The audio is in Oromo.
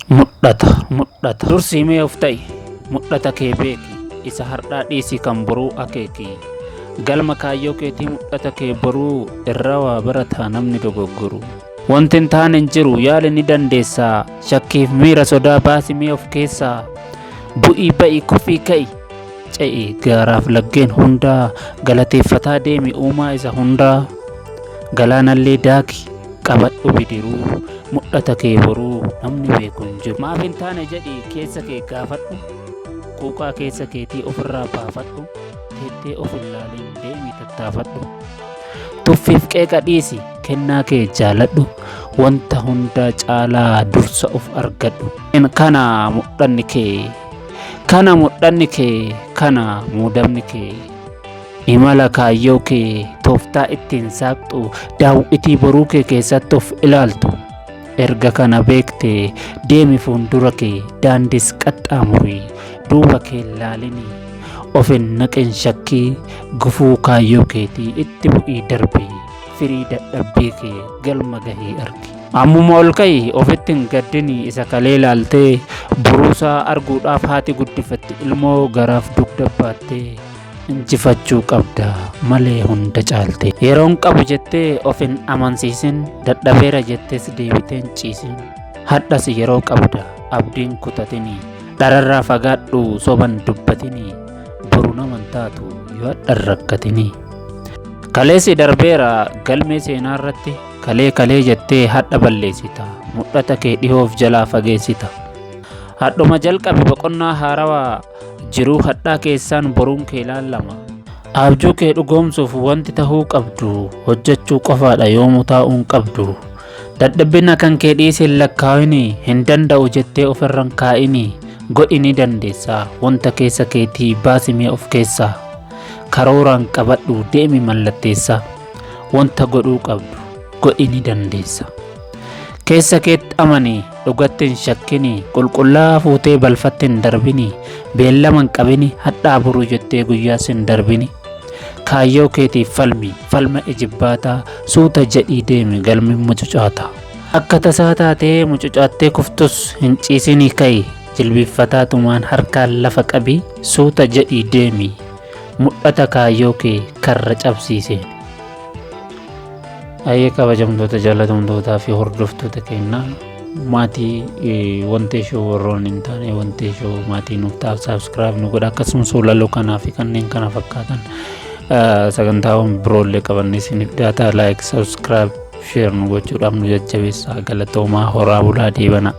Mudhata dursi mee of ta'i mudhata kee beeki isa hardhaa dhiisii kan boruu akeeki galma kaayyoo keetii mudhata kee boruu irra waa barataa namni dogoggoru wanti hin taane hin jiru yaali ni dandeessaa shakkiif miira sodaa baasi mee of keessaa bu'ii ba'i kufii ka'i ce'i gaaraaf laggeen hundaa galateeffataa deemi uumaa isa hundaa galaanallee daaki qabadhu bidiruu mudhata kee boruu namni beeku hin jiru maaf hin taane jedhi keessa kee gaafadhu quuqaa keessa keetii ofirraa baafadhu teettee of ilaalin deemii tattaafadhu tuffiif qeeqa dhiisi kennaa kee jaaladhu wanta hundaa caalaa dursa of argadhu kana mudhanni kee kana muudamni kee imala kaayyoo kee tooftaa ittiin saaqxu daawwitii boruu kee keessatti of ilaaltu erga kana beekte deemi fuuldura kee daandis qaxxaamurii duuba kee ilaalinii of hin naqin shakkii gufuu kaayyoo keetii itti bu'ii darbii firii dadhabbii kee galma gahii argi ammuma ol ka'i ofitti hin gaddinii isa kalee ilaaltee buruusaa arguudhaaf haati guddifatti ilmoo garaaf dugda baattee injifachuu qabda malee hunda caalte yeroon qabu jettee of hin amansiisin dadhabeera jettees deebiteen ciisin hadhas yeroo qabda abdiin kutatinii dhararraa fagaadhu soban dubbatinii boru naman taatu yoo hadhan rakkatinii kaleessi darbeera galmee seenaa irratti kalee jettee hadha balleessita mudhata kee dhihoof jalaa fageessita hadhuma jalqabe boqonnaa haarawaa jiruu hadhaa keessaan boruun kee ilaalama abjuu kee dhugoomsuuf wanti tahuu qabdu hojjechuu qofaadha yoomuu taa'uun qabdu dadhabbina kan kee dhiisin lakkaa'ini hin danda'u jettee ofirran kaa'ini godhi ni dandeessa wanta keessa keetii baasimee of keessaa karooraan qabadhu deemi mallatteessa wanta godhuu qabdu godhi ni dandeessa keessa keetti amani dhugatti hin shakkini qulqullaa fuutee balfatti hin darbini beellama hin qabini hadhaa boruu jettee guyyaas hin darbini kaayyoo keetiif falma ijibbaataa suuta jedhii deemi galmi mucucaata akka tasaa taatee mucucaattee kuftus hin ciisinii ka'i jilbiiffataa tumaan harkaan lafa qabi suuta jedhii deemi mudhata kaayyoo kee karra cabsiiseen ayyee kabajamtoota jaalatamtootaa fi hordoftoota keenyaa maatii wantee shoo warroon hin taane wantee shoo maatii nuuf taaf saabskiraayib nu godha akkasumas suulaloo kanaa fi kanneen kana fakkaatan sagantaawwan biroollee qabannee isiniif dhiyaataa laayik saabskiraayib sheer nu gochuudhaaf nu jajjabeessaa galatoomaa horaa bulaa deebanaa.